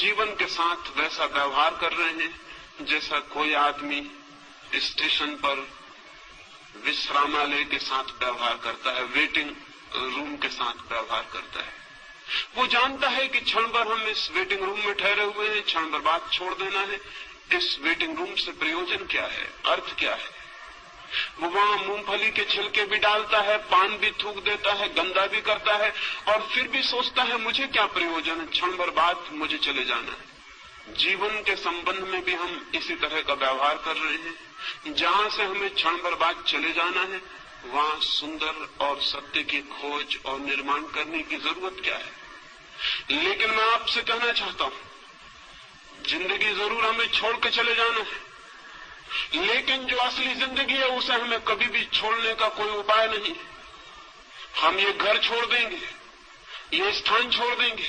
जीवन के साथ वैसा व्यवहार कर रहे हैं जैसा कोई आदमी स्टेशन पर विश्रामालय के साथ व्यवहार करता है, वेटिंग रूम के साथ व्यवहार करता है। वो जानता है कि क्षण भर हम इस वेटिंग रूम में ठहरे हुए हैं, क्षण भर बाद छोड़ देना है। इस वेटिंग रूम से प्रयोजन क्या है, अर्थ क्या है? वो वहां मूंगफली के छिलके भी डालता है, पान भी थूक देता है, गंदा भी करता है, और फिर भी सोचता है मुझे क्या प्रयोजन है, क्षण भर बाद मुझे चले जाना है। जीवन के संबंध में भी हम इसी तरह का व्यवहार कर रहे हैं। जहां से हमें क्षण भर बाद चले जाना है, वहां सुंदर और सत्य की खोज और निर्माण करने की जरूरत क्या है? लेकिन मैं आपसे कहना चाहता हूं, जिंदगी जरूर हमें छोड़ के चले जाना है, लेकिन जो असली जिंदगी है उसे हमें कभी भी छोड़ने का कोई उपाय नहीं। हम ये घर छोड़ देंगे, ये स्थान छोड़ देंगे,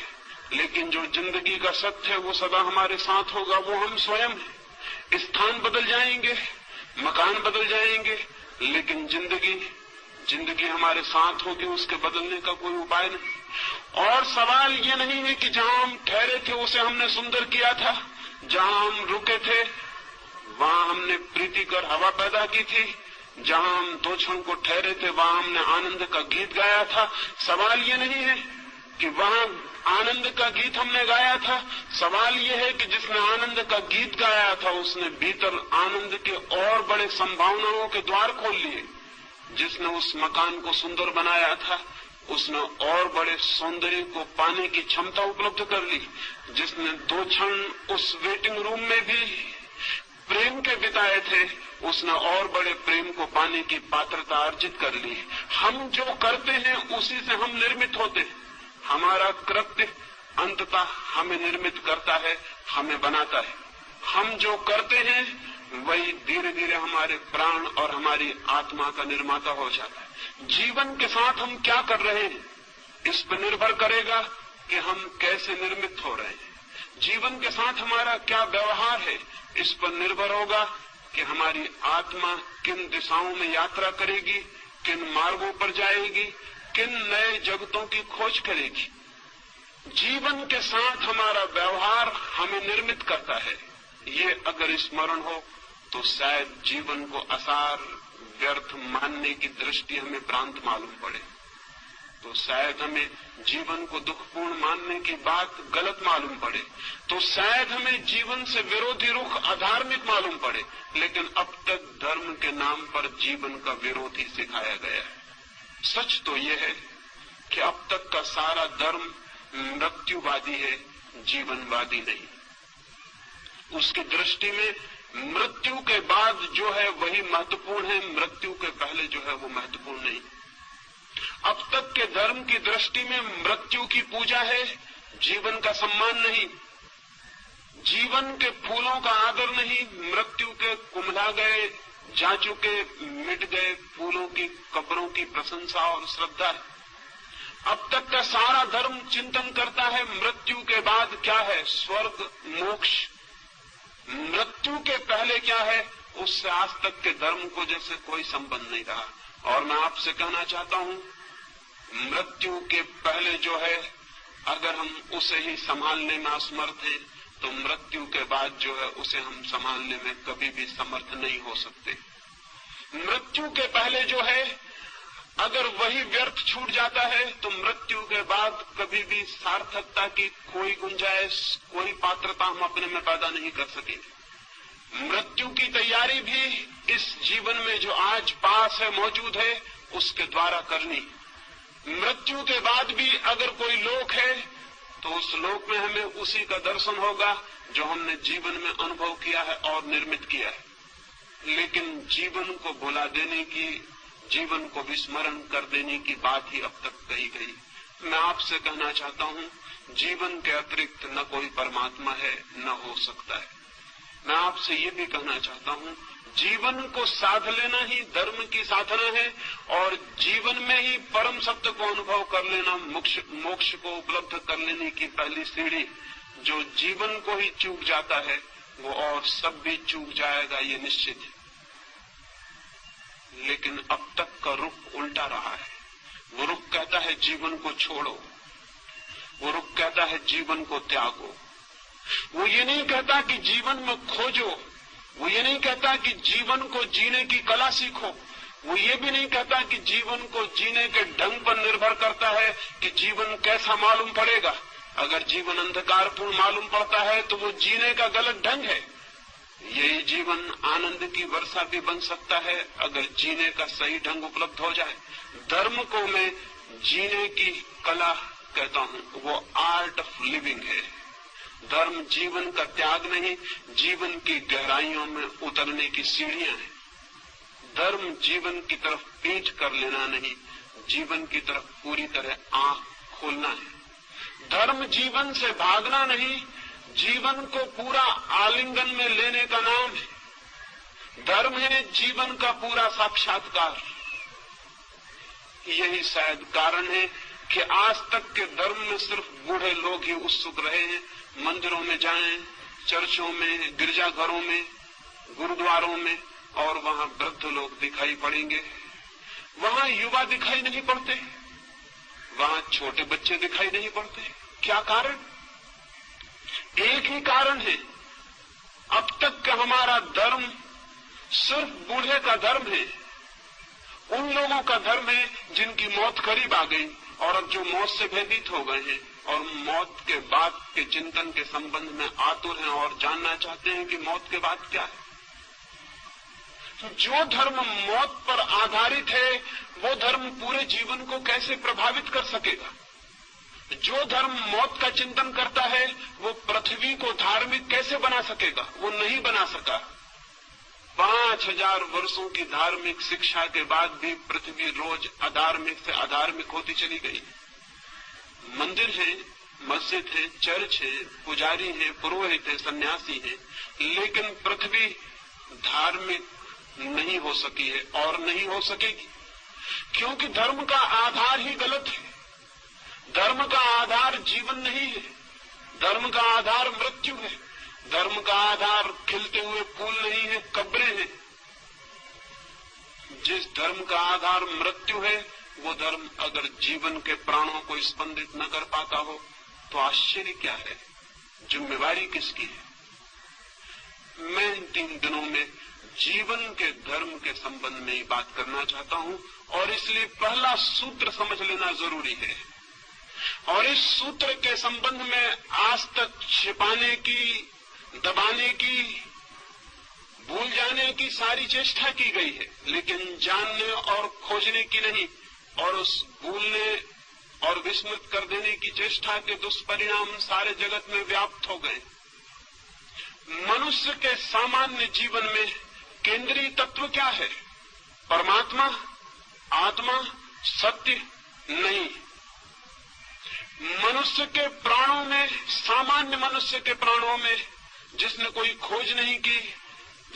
लेकिन जो जिंदगी का सत्य है वो सदा हमारे साथ होगा, वो हम स्वयं हैं। स्थान बदल जाएंगे, मकान बदल जाएंगे, लेकिन जिंदगी हमारे साथ होगी, उसके बदलने का कोई उपाय नहीं। और सवाल ये नहीं है कि जहां हम ठहरे थे उसे हमने सुंदर किया था, जहां हम रुके थे वहां हमने प्रीति कर हवा पैदा की थी, जहां हम 2 क्षण को ठहरे थे वहां हमने आनंद का गीत गाया था। सवाल ये नहीं है कि वहां आनंद का गीत हमने गाया था, सवाल ये है कि जिसने आनंद का गीत गाया था उसने भीतर आनंद के और बड़े संभावनाओं के द्वार खोल लिए। जिसने उस मकान को सुंदर बनाया था उसने और बड़े सौंदर्य को पाने की क्षमता उपलब्ध कर ली। जिसने 2 क्षण उस वेटिंग रूम में भी प्रेम के बिताए थे उसने और बड़े प्रेम को पाने की पात्रता अर्जित कर ली। हम जो करते हैं उसी से हम निर्मित होते हैं। हमारा कृत्य अंततः हमें निर्मित करता है, हमें बनाता है। हम जो करते हैं वही धीरे धीरे हमारे प्राण और हमारी आत्मा का निर्माता हो जाता है। जीवन के साथ हम क्या कर रहे हैं इस पर निर्भर करेगा कि हम कैसे निर्मित हो रहे हैं। जीवन के साथ हमारा क्या व्यवहार है इस पर निर्भर होगा कि हमारी आत्मा किन दिशाओं में यात्रा करेगी, किन मार्गों पर जाएगी, किन नए जगतों की खोज करेगी। जीवन के साथ हमारा व्यवहार हमें निर्मित करता है। ये अगर स्मरण हो तो शायद जीवन को असार व्यर्थ मानने की दृष्टि हमें भ्रांत मालूम पड़े, तो शायद हमें जीवन को दुखपूर्ण मानने की बात गलत मालूम पड़े, तो शायद हमें जीवन से विरोधी रुख अधार्मिक मालूम पड़े। लेकिन अब तक धर्म के नाम पर जीवन का विरोध ही सिखाया गया है। सच तो यह है कि अब तक का सारा धर्म मृत्युवादी है, जीवनवादी नहीं। उसकी दृष्टि में मृत्यु के बाद जो है वही महत्वपूर्ण है, मृत्यु के पहले जो है वो महत्वपूर्ण नहीं। अब तक के धर्म की दृष्टि में मृत्यु की पूजा है, जीवन का सम्मान नहीं। जीवन के फूलों का आदर नहीं, मृत्यु के कुम्हला गए, जा चुके, मिट गए फूलों की कब्रों की प्रशंसा और श्रद्धा है। अब तक का सारा धर्म चिंतन करता है मृत्यु के बाद क्या है, स्वर्ग मोक्ष। मृत्यु के पहले क्या है उससे आज तक के धर्म को जैसे कोई संबंध नहीं रहा। और मैं आपसे कहना चाहता हूं, मृत्यु के पहले जो है अगर हम उसे ही संभालने में असमर्थ हैं तो मृत्यु के बाद जो है उसे हम संभालने में कभी भी समर्थ नहीं हो सकते। मृत्यु के पहले जो है अगर वही व्यर्थ छूट जाता है तो मृत्यु के बाद कभी भी सार्थकता की कोई गुंजाइश, कोई पात्रता हम अपने में पैदा नहीं कर सकेंगे। मृत्यु की तैयारी भी इस जीवन में जो आज पास है, मौजूद है, उसके द्वारा करनी। मृत्यु के बाद भी अगर कोई लोक है तो उस लोक में हमें उसी का दर्शन होगा जो हमने जीवन में अनुभव किया है और निर्मित किया है। लेकिन जीवन को भुला देने की, जीवन को विस्मरण कर देने की बात ही अब तक कही गई। मैं आपसे कहना चाहता हूं, जीवन के अतिरिक्त न कोई परमात्मा है, न हो सकता है। मैं आपसे ये भी कहना चाहता हूं, जीवन को साध लेना ही धर्म की साधना है और जीवन में ही परम सत्य को अनुभव कर लेना मोक्ष को उपलब्ध कर लेने की पहली सीढ़ी। जो जीवन को ही चूक जाता है वो और सब भी चूक जाएगा, ये निश्चित है। लेकिन अब तक का रुख उल्टा रहा है। वो रुख कहता है जीवन को छोड़ो, वो रुख कहता है जीवन को त्यागो। वो ये नहीं कहता कि जीवन में खोजो, वो ये नहीं कहता कि जीवन को जीने की कला सीखो, वो ये भी नहीं कहता कि जीवन को जीने के ढंग पर निर्भर करता है कि जीवन कैसा मालूम पड़ेगा। अगर जीवन अंधकारपूर्ण मालूम पड़ता है तो वो जीने का गलत ढंग है। यही जीवन आनंद की वर्षा भी बन सकता है अगर जीने का सही ढंग उपलब्ध हो जाए। धर्म को मैं जीने की कला कहता हूं, वो आर्ट ऑफ लिविंग है। धर्म जीवन का त्याग नहीं, जीवन की गहराइयों में उतरने की सीढ़ियां हैं। धर्म जीवन की तरफ पीठ कर लेना नहीं, जीवन की तरफ पूरी तरह आंख खोलना है। धर्म जीवन से भागना नहीं, जीवन को पूरा आलिंगन में लेने का नाम है। धर्म है जीवन का पूरा साक्षात्कार। यही शायद कारण है कि आज तक के धर्म में सिर्फ बूढ़े लोग ही उत्सुक रहे हैं। मंदिरों में जाएं, चर्चों में, गिरजाघरों में, गुरुद्वारों में, और वहां वृद्ध लोग दिखाई पड़ेंगे। वहां युवा दिखाई नहीं पड़ते, वहां छोटे बच्चे दिखाई नहीं पड़ते। क्या कारण? एक ही कारण है, अब तक का हमारा धर्म सिर्फ बूढ़े का धर्म है, उन लोगों का धर्म है जिनकी मौत करीब आ गई और अब जो मौत से भयभीत हो गए हैं और मौत के बाद के चिंतन के संबंध में आतुर हैं और जानना चाहते हैं कि मौत के बाद क्या है। जो धर्म मौत पर आधारित है वो धर्म पूरे जीवन को कैसे प्रभावित कर सकेगा? जो धर्म मौत का चिंतन करता है वो पृथ्वी को धार्मिक कैसे बना सकेगा? वो नहीं बना सका। 5000 वर्षों की धार्मिक शिक्षा के बाद भी पृथ्वी रोज अधार्मिक से अधार्मिक होती चली गई। मंदिर है, मस्जिद है, चर्च है, पुजारी है, पुरोहित है, सन्यासी है, लेकिन पृथ्वी धार्मिक नहीं हो सकी है और नहीं हो सकेगी, क्योंकि धर्म का आधार ही गलत है। धर्म का आधार जीवन नहीं है, धर्म का आधार मृत्यु है। धर्म का आधार खिलते हुए फूल नहीं है, कब्रें हैं। जिस धर्म का आधार मृत्यु है वो धर्म अगर जीवन के प्राणों को स्पंदित न कर पाता हो तो आश्चर्य क्या है? जिम्मेवारी किसकी है? मैं इन 3 दिनों में जीवन के धर्म के संबंध में ही बात करना चाहता हूं और इसलिए पहला सूत्र समझ लेना जरूरी है। और इस सूत्र के संबंध में आज तक छिपाने की, दबाने की, भूल जाने की सारी चेष्टा की गई है, लेकिन जानने और खोजने की नहीं। और उस भूलने और विस्मृत कर देने की चेष्टा के दुष्परिणाम सारे जगत में व्याप्त हो गए। मनुष्य के सामान्य जीवन में केंद्रीय तत्व क्या है? परमात्मा, आत्मा, सत्य नहीं। मनुष्य के प्राणों में, सामान्य मनुष्य के प्राणों में, जिसने कोई खोज नहीं की,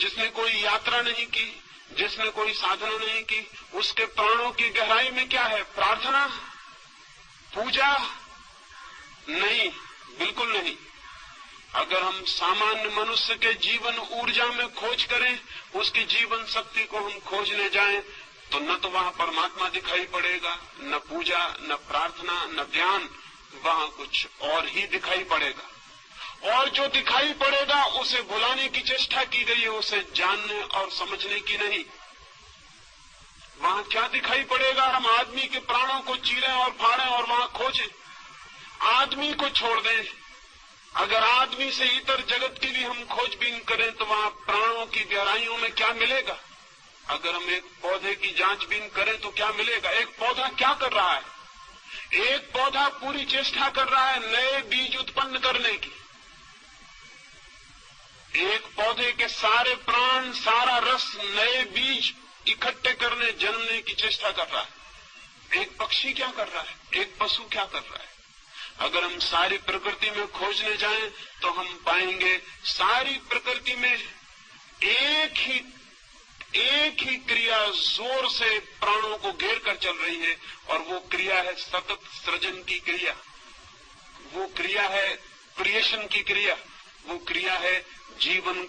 जिसने कोई यात्रा नहीं की, जिसने कोई साधना नहीं की, उसके प्राणों की गहराई में क्या है? प्रार्थना, पूजा? नहीं, बिल्कुल नहीं। अगर हम सामान्य मनुष्य के जीवन ऊर्जा में खोज करें, उसकी जीवन शक्ति को हम खोजने जाएं, तो न तो वहां परमात्मा दिखाई पड़ेगा, न पूजा, न प्रार्थना, न ध्यान, वहां कुछ और ही दिखाई पड़ेगा। और जो दिखाई पड़ेगा उसे भुलाने की चेष्टा की गई है, उसे जानने और समझने की नहीं। वहां क्या दिखाई पड़ेगा? हम आदमी के प्राणों को चीरें और फाड़ें और वहां खोजें। आदमी को छोड़ दें, अगर आदमी से इतर जगत की भी हम खोजबीन करें तो वहां प्राणों की गहराइयों में क्या मिलेगा? अगर हम एक पौधे की जांचबीन करें तो क्या मिलेगा? एक पौधा क्या कर रहा है? एक पौधा पूरी चेष्टा कर रहा है नए बीज उत्पन्न करने की। एक पौधे के सारे प्राण, सारा रस नए बीज इकट्ठे करने, जन्मने की चेष्टा कर रहा है। एक पक्षी क्या कर रहा है? एक पशु क्या कर रहा है? अगर हम सारी प्रकृति में खोजने जाएं तो हम पाएंगे सारी प्रकृति में एक ही क्रिया जोर से प्राणों को घेर कर चल रही है, और वो क्रिया है सतत सृजन की क्रिया, वो क्रिया है क्रिएशन की क्रिया, वो क्रिया है जीवन